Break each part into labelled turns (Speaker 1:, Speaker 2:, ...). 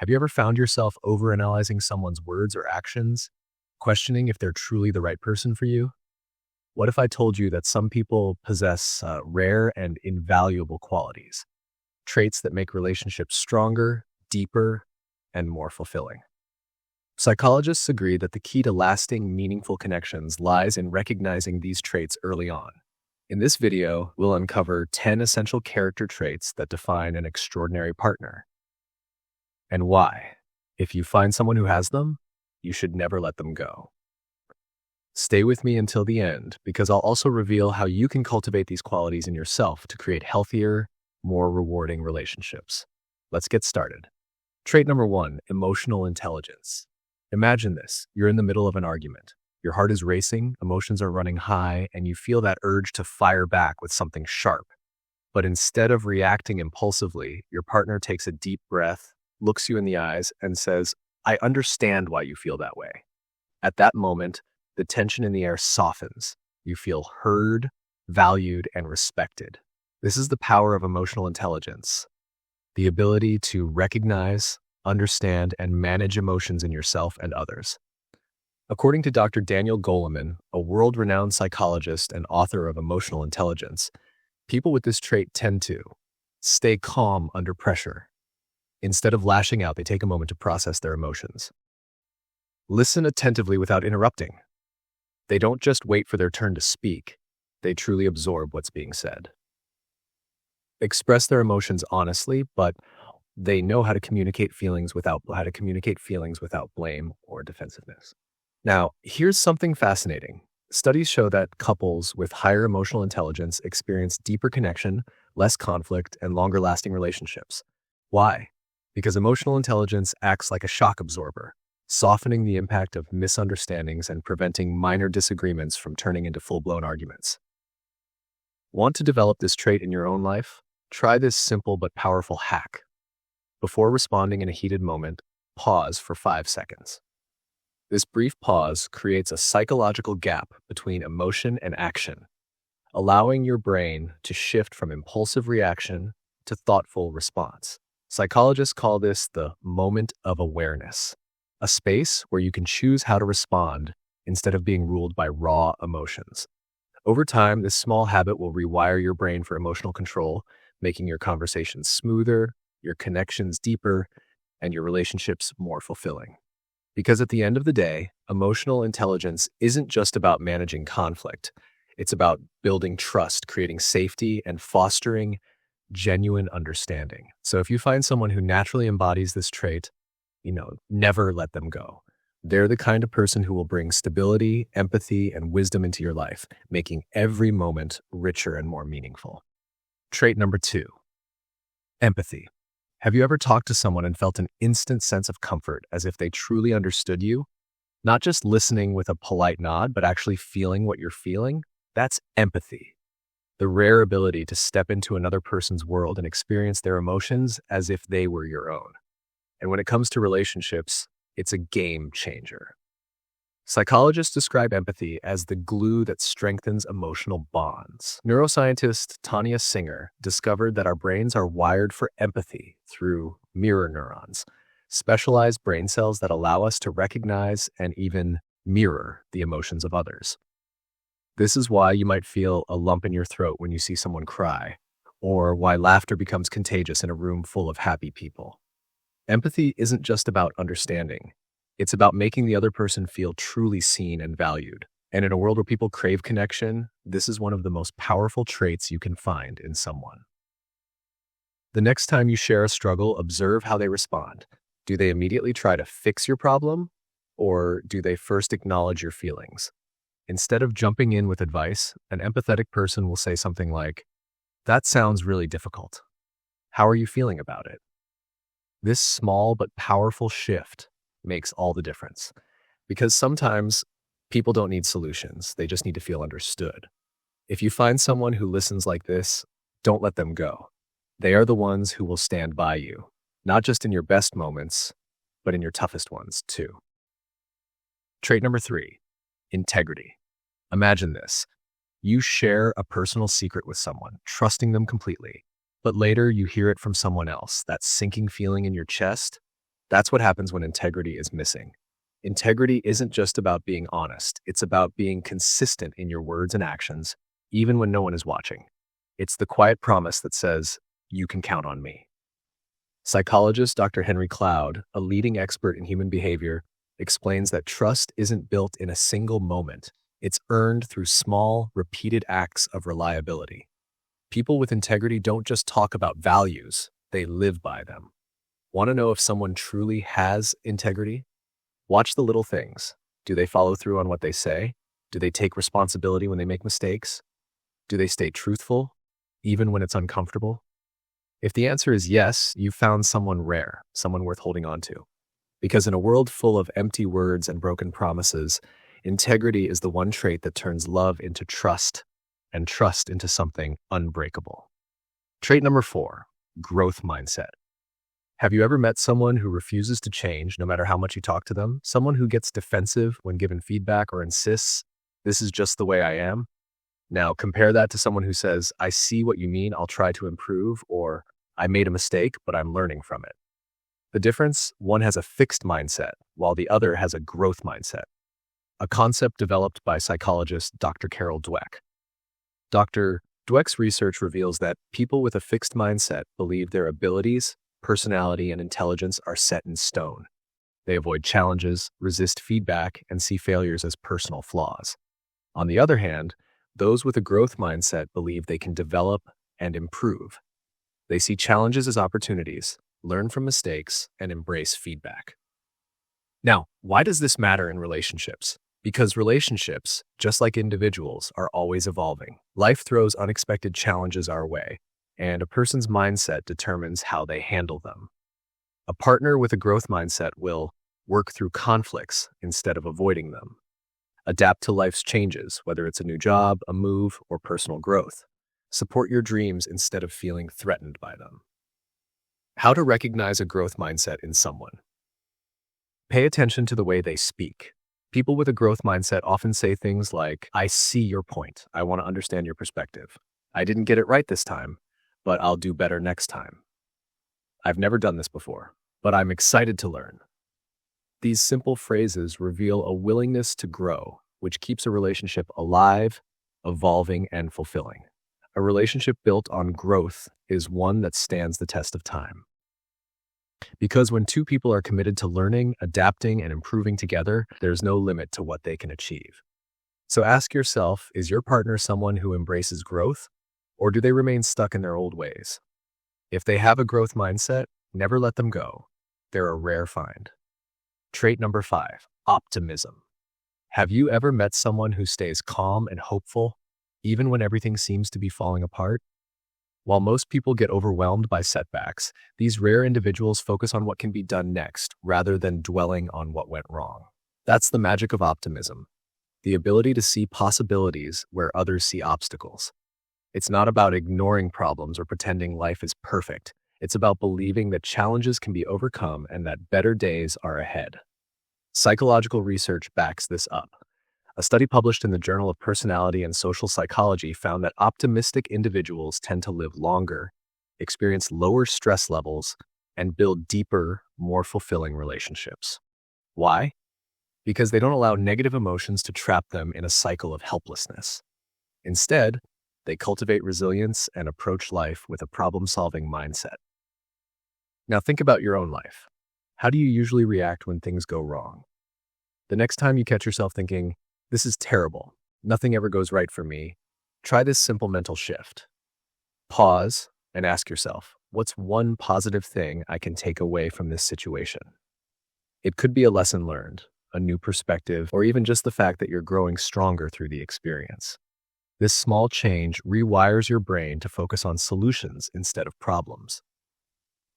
Speaker 1: Have you ever found yourself overanalyzing someone's words or actions, questioning if they're truly the right person for you? What if I told you that some people possess rare and invaluable qualities, traits that make relationships stronger, deeper, and more fulfilling? Psychologists agree that the key to lasting, meaningful connections lies in recognizing these traits early on. In this video, we'll uncover 10 essential character traits that define an extraordinary partner and why. If you find someone who has them, you should never let them go. Stay with me until the end, because I'll also reveal how you can cultivate these qualities in yourself to create healthier, more rewarding relationships. Let's get started. Trait number 1, emotional intelligence. Imagine this. You're in the middle of an argument. Your heart is racing, emotions are running high, and you feel that urge to fire back with something sharp. But instead of reacting impulsively, your partner takes a deep breath, looks you in the eyes, and says, "I understand why you feel that way." At that moment, the tension in the air softens. You feel heard, valued, and respected. This is the power of emotional intelligence, the ability to recognize, understand, and manage emotions in yourself and others. According to Dr. Daniel Goleman, a world-renowned psychologist and author of emotional intelligence, people with this trait tend to stay calm under pressure. Instead of lashing out, they take a moment to process their emotions. Listen attentively without interrupting. They don't just wait for their turn to speak, they truly absorb what's being said. Express their emotions honestly, but they know how to communicate feelings without blame or defensiveness. Now, here's something fascinating. Studies show that couples with higher emotional intelligence experience deeper connection, less conflict, and longer-lasting relationships. Why? Because emotional intelligence acts like a shock absorber, softening the impact of misunderstandings and preventing minor disagreements from turning into full-blown arguments. Want to develop this trait in your own life? Try this simple but powerful hack. Before responding in a heated moment, pause for 5 seconds. This brief pause creates a psychological gap between emotion and action, allowing your brain to shift from impulsive reaction to thoughtful response. Psychologists call this the moment of awareness, a space where you can choose how to respond instead of being ruled by raw emotions. Over time, this small habit will rewire your brain for emotional control, making your conversations smoother, your connections deeper, and your relationships more fulfilling. Because at the end of the day, emotional intelligence isn't just about managing conflict. It's about building trust, creating safety, and fostering genuine understanding. So if you find someone who naturally embodies this trait, never let them go. They're the kind of person who will bring stability, empathy, and wisdom into your life, making every moment richer and more meaningful. Trait number 2, empathy. Have you ever talked to someone and felt an instant sense of comfort, as if they truly understood you? Not just listening with a polite nod, but actually feeling what you're feeling? That's empathy. The rare ability to step into another person's world and experience their emotions as if they were your own. And when it comes to relationships, it's a game changer. Psychologists describe empathy as the glue that strengthens emotional bonds. Neuroscientist Tanya Singer discovered that our brains are wired for empathy through mirror neurons, specialized brain cells that allow us to recognize and even mirror the emotions of others. This is why you might feel a lump in your throat when you see someone cry, or why laughter becomes contagious in a room full of happy people. Empathy isn't just about understanding. It's about making the other person feel truly seen and valued. And in a world where people crave connection, this is one of the most powerful traits you can find in someone. The next time you share a struggle, observe how they respond. Do they immediately try to fix your problem, or do they first acknowledge your feelings? Instead of jumping in with advice, an empathetic person will say something like, "That sounds really difficult. How are you feeling about it?" This small but powerful shift makes all the difference, because sometimes people don't need solutions. They just need to feel understood. If you find someone who listens like this, don't let them go. They are the ones who will stand by you, not just in your best moments, but in your toughest ones too. Trait number 3, integrity. Imagine this. You share a personal secret with someone, trusting them completely, but later you hear it from someone else, that sinking feeling in your chest. That's what happens when integrity is missing. Integrity isn't just about being honest, it's about being consistent in your words and actions, even when no one is watching. It's the quiet promise that says, "You can count on me." Psychologist Dr. Henry Cloud, a leading expert in human behavior, explains that trust isn't built in a single moment. It's earned through small, repeated acts of reliability. People with integrity don't just talk about values, they live by them. Want to know if someone truly has integrity? Watch the little things. Do they follow through on what they say? Do they take responsibility when they make mistakes? Do they stay truthful, even when it's uncomfortable? If the answer is yes, you've found someone rare, someone worth holding on to. Because in a world full of empty words and broken promises, integrity is the one trait that turns love into trust and trust into something unbreakable. Trait number 4, growth mindset. Have you ever met someone who refuses to change no matter how much you talk to them? Someone who gets defensive when given feedback or insists, "This is just the way I am"? Now, compare that to someone who says, "I see what you mean, I'll try to improve," or "I made a mistake, but I'm learning from it." The difference, one has a fixed mindset, while the other has a growth mindset, a concept developed by psychologist Dr. Carol Dweck. Dr. Dweck's research reveals that people with a fixed mindset believe their abilities, personality, and intelligence are set in stone. They avoid challenges, resist feedback, and see failures as personal flaws. On the other hand, those with a growth mindset believe they can develop and improve. They see challenges as opportunities, learn from mistakes, and embrace feedback. Now, why does this matter in relationships? Because relationships, just like individuals, are always evolving. Life throws unexpected challenges our way, and a person's mindset determines how they handle them. A partner with a growth mindset will work through conflicts instead of avoiding them, adapt to life's changes, whether it's a new job, a move, or personal growth, support your dreams instead of feeling threatened by them. How to recognize a growth mindset in someone. Pay attention to the way they speak. People with a growth mindset often say things like, "I see your point. I want to understand your perspective. I didn't get it right this time, but I'll do better next time. I've never done this before, but I'm excited to learn." These simple phrases reveal a willingness to grow, which keeps a relationship alive, evolving, and fulfilling. A relationship built on growth is one that stands the test of time. Because when two people are committed to learning, adapting, and improving together, there's no limit to what they can achieve. So ask yourself, is your partner someone who embraces growth, or do they remain stuck in their old ways? If they have a growth mindset, never let them go. They're a rare find. Trait number 5, optimism. Have you ever met someone who stays calm and hopeful, even when everything seems to be falling apart? While most people get overwhelmed by setbacks, these rare individuals focus on what can be done next rather than dwelling on what went wrong. That's the magic of optimism, the ability to see possibilities where others see obstacles. It's not about ignoring problems or pretending life is perfect. It's about believing that challenges can be overcome and that better days are ahead. Psychological research backs this up. A study published in the Journal of Personality and Social Psychology found that optimistic individuals tend to live longer, experience lower stress levels, and build deeper, more fulfilling relationships. Why? Because they don't allow negative emotions to trap them in a cycle of helplessness. Instead, they cultivate resilience and approach life with a problem-solving mindset. Now think about your own life. How do you usually react when things go wrong? The next time you catch yourself thinking, "This is terrible. Nothing ever goes right for me," try this simple mental shift. Pause and ask yourself, what's one positive thing I can take away from this situation? It could be a lesson learned, a new perspective, or even just the fact that you're growing stronger through the experience. This small change rewires your brain to focus on solutions instead of problems.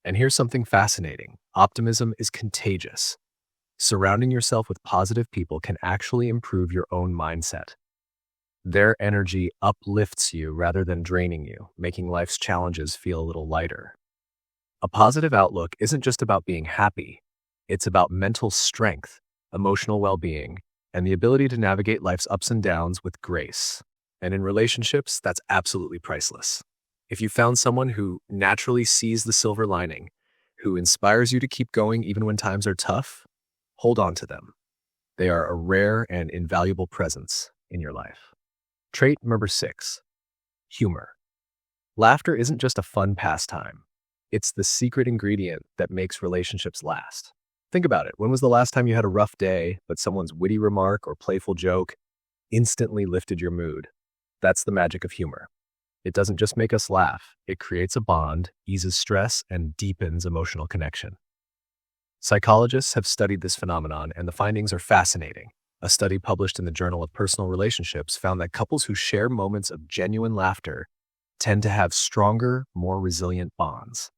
Speaker 1: And here's something fascinating. Optimism is contagious. Surrounding yourself with positive people can actually improve your own mindset. Their energy uplifts you rather than draining you, making life's challenges feel a little lighter. A positive outlook isn't just about being happy. It's about mental strength, emotional well-being, and the ability to navigate life's ups and downs with grace. And in relationships, that's absolutely priceless. If you found someone who naturally sees the silver lining, who inspires you to keep going even when times are tough, hold on to them. They are a rare and invaluable presence in your life. Trait number 6, humor. Laughter isn't just a fun pastime. It's the secret ingredient that makes relationships last. Think about it. When was the last time you had a rough day, but someone's witty remark or playful joke instantly lifted your mood? That's the magic of humor. It doesn't just make us laugh. It creates a bond, eases stress, and deepens emotional connection. Psychologists have studied this phenomenon, and the findings are fascinating. A study published in the Journal of Personal Relationships found that couples who share moments of genuine laughter tend to have stronger, more resilient bonds.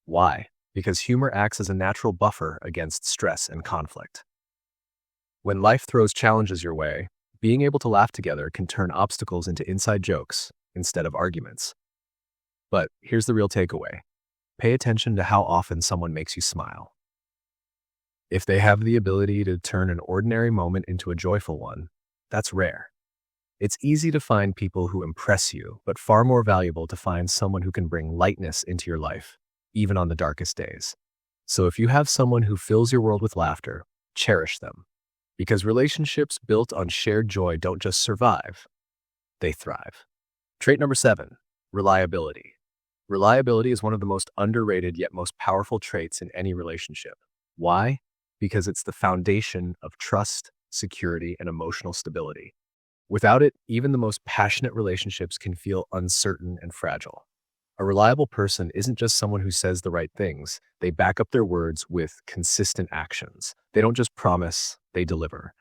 Speaker 1: Why? Because humor acts as a natural buffer against stress and conflict. When life throws challenges your way, being able to laugh together can turn obstacles into inside jokes instead of arguments. But here's the real takeaway. Pay attention to how often someone makes you smile. If they have the ability to turn an ordinary moment into a joyful one, that's rare. It's easy to find people who impress you, but far more valuable to find someone who can bring lightness into your life, even on the darkest days. So if you have someone who fills your world with laughter, cherish them. Because relationships built on shared joy don't just survive, they thrive. Trait number 7, reliability. Reliability is one of the most underrated yet most powerful traits in any relationship. Why? Because it's the foundation of trust, security, and emotional stability. Without it, even the most passionate relationships can feel uncertain and fragile. A reliable person isn't just someone who says the right things. They back up their words with consistent actions. They don't just promise, they deliver.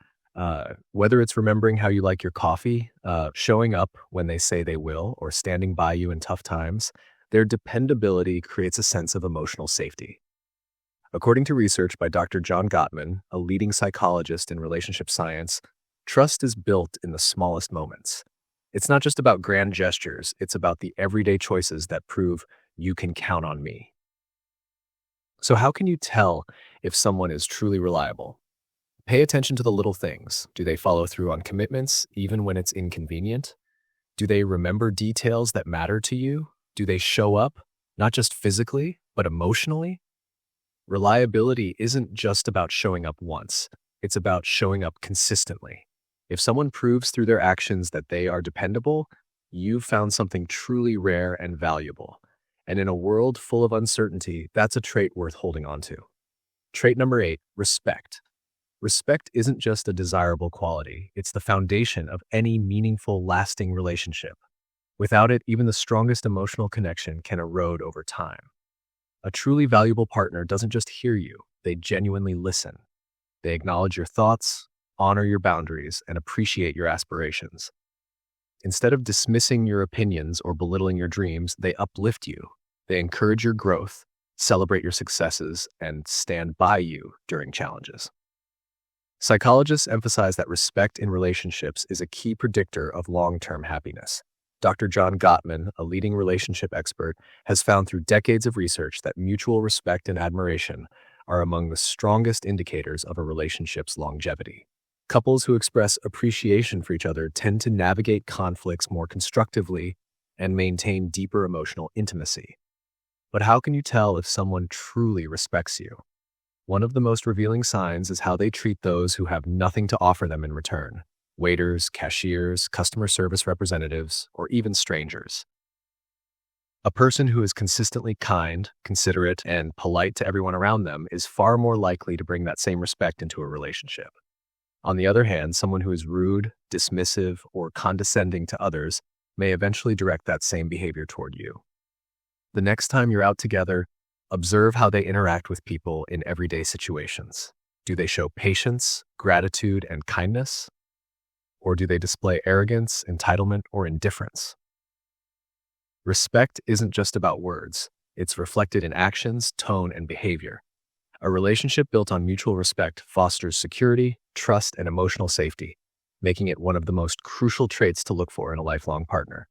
Speaker 1: Whether it's remembering how you like your coffee, showing up when they say they will, or standing by you in tough times, their dependability creates a sense of emotional safety. According to research by Dr. John Gottman, a leading psychologist in relationship science, trust is built in the smallest moments. It's not just about grand gestures, it's about the everyday choices that prove you can count on me. So how can you tell if someone is truly reliable? Pay attention to the little things. Do they follow through on commitments, even when it's inconvenient? Do they remember details that matter to you? Do they show up, not just physically, but emotionally? Reliability isn't just about showing up once. It's about showing up consistently. If someone proves through their actions that they are dependable, you've found something truly rare and valuable. And in a world full of uncertainty, that's a trait worth holding on to. Trait number 8, respect. Respect isn't just a desirable quality. It's the foundation of any meaningful, lasting relationship. Without it, even the strongest emotional connection can erode over time. A truly valuable partner doesn't just hear you, they genuinely listen. They acknowledge your thoughts, honor your boundaries, and appreciate your aspirations. Instead of dismissing your opinions or belittling your dreams, they uplift you. They encourage your growth, celebrate your successes, and stand by you during challenges. Psychologists emphasize that respect in relationships is a key predictor of long-term happiness. Dr. John Gottman, a leading relationship expert, has found through decades of research that mutual respect and admiration are among the strongest indicators of a relationship's longevity. Couples who express appreciation for each other tend to navigate conflicts more constructively and maintain deeper emotional intimacy. But how can you tell if someone truly respects you? One of the most revealing signs is how they treat those who have nothing to offer them in return. Waiters, cashiers, customer service representatives, or even strangers. A person who is consistently kind, considerate, and polite to everyone around them is far more likely to bring that same respect into a relationship. On the other hand, someone who is rude, dismissive, or condescending to others may eventually direct that same behavior toward you. The next time you're out together, observe how they interact with people in everyday situations. Do they show patience, gratitude, and kindness? Or do they display arrogance, entitlement, or indifference? Respect isn't just about words. It's reflected in actions, tone, and behavior. A relationship built on mutual respect fosters security, trust, and emotional safety, making it one of the most crucial traits to look for in a lifelong partner.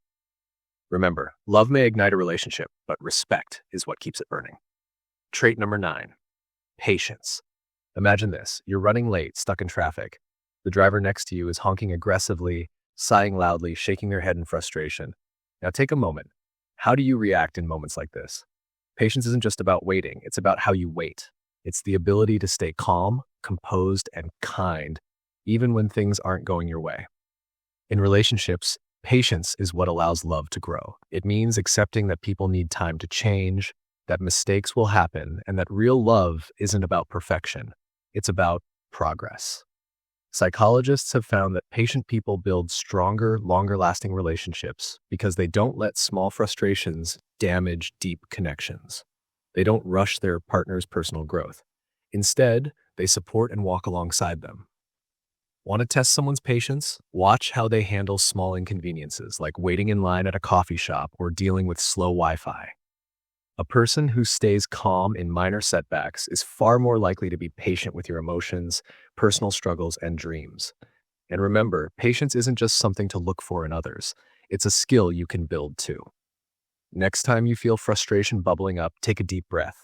Speaker 1: Remember, love may ignite a relationship, but respect is what keeps it burning. Trait number 9, patience. Imagine this. You're running late, stuck in traffic. The driver next to you is honking aggressively, sighing loudly, shaking their head in frustration. Now take a moment. How do you react in moments like this? Patience isn't just about waiting, it's about how you wait. It's the ability to stay calm, composed, and kind, even when things aren't going your way. In relationships, patience is what allows love to grow. It means accepting that people need time to change, that mistakes will happen, and that real love isn't about perfection. It's about progress. Psychologists have found that patient people build stronger, longer-lasting relationships because they don't let small frustrations damage deep connections. They don't rush their partner's personal growth. Instead, they support and walk alongside them. Want to test someone's patience? Watch how they handle small inconveniences like waiting in line at a coffee shop or dealing with slow Wi-Fi. A person who stays calm in minor setbacks is far more likely to be patient with your emotions, personal struggles, and dreams. And remember, patience isn't just something to look for in others. It's a skill you can build too. Next time you feel frustration bubbling up, take a deep breath.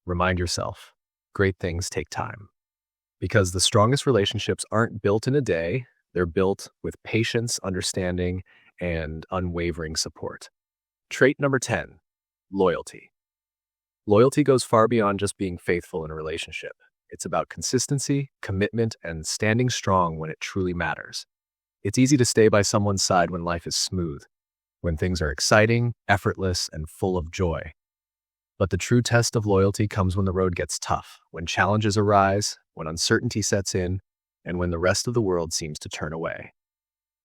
Speaker 1: Remind yourself, great things take time. Because the strongest relationships aren't built in a day, they're built with patience, understanding, and unwavering support. Trait number 10, loyalty. Loyalty goes far beyond just being faithful in a relationship. It's about consistency, commitment, and standing strong when it truly matters. It's easy to stay by someone's side when life is smooth, when things are exciting, effortless, and full of joy. But the true test of loyalty comes when the road gets tough, when challenges arise, when uncertainty sets in, and when the rest of the world seems to turn away.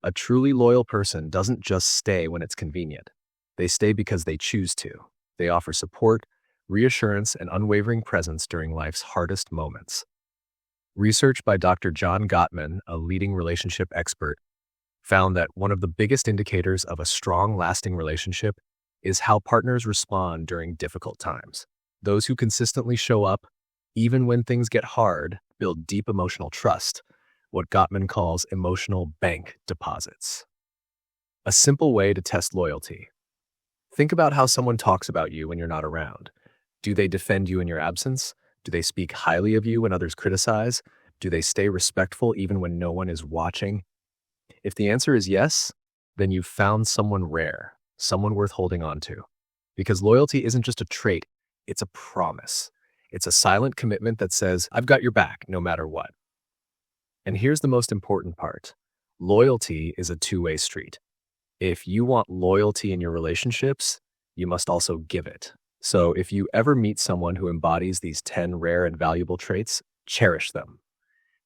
Speaker 1: A truly loyal person doesn't just stay when it's convenient. They stay because they choose to. They offer support, reassurance, and unwavering presence during life's hardest moments. Research by Dr. John Gottman, a leading relationship expert, found that one of the biggest indicators of a strong, lasting relationship is how partners respond during difficult times. Those who consistently show up, even when things get hard, build deep emotional trust, what Gottman calls emotional bank deposits. A simple way to test loyalty. Think about how someone talks about you when you're not around. Do they defend you in your absence? Do they speak highly of you when others criticize? Do they stay respectful even when no one is watching? If the answer is yes, then you've found someone rare, someone worth holding on to. Because loyalty isn't just a trait, it's a promise. It's a silent commitment that says, I've got your back no matter what. And here's the most important part. Loyalty is a two-way street. If you want loyalty in your relationships, you must also give it. So if you ever meet someone who embodies these 10 rare and valuable traits, cherish them.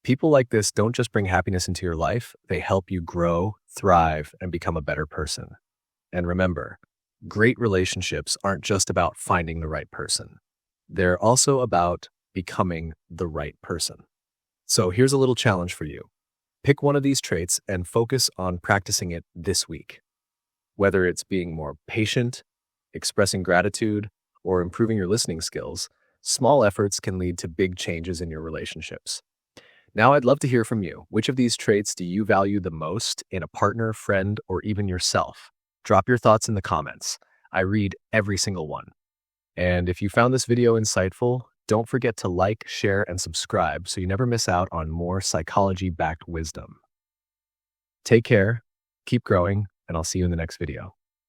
Speaker 1: People like this don't just bring happiness into your life, they help you grow, thrive, and become a better person. And remember, great relationships aren't just about finding the right person. They're also about becoming the right person. So here's a little challenge for you. Pick one of these traits and focus on practicing it this week. Whether it's being more patient, expressing gratitude, or improving your listening skills, small efforts can lead to big changes in your relationships. Now I'd love to hear from you. Which of these traits do you value the most in a partner, friend, or even yourself? Drop your thoughts in the comments. I read every single one. And if you found this video insightful, don't forget to like, share, and subscribe so you never miss out on more psychology-backed wisdom. Take care, keep growing, and I'll see you in the next video.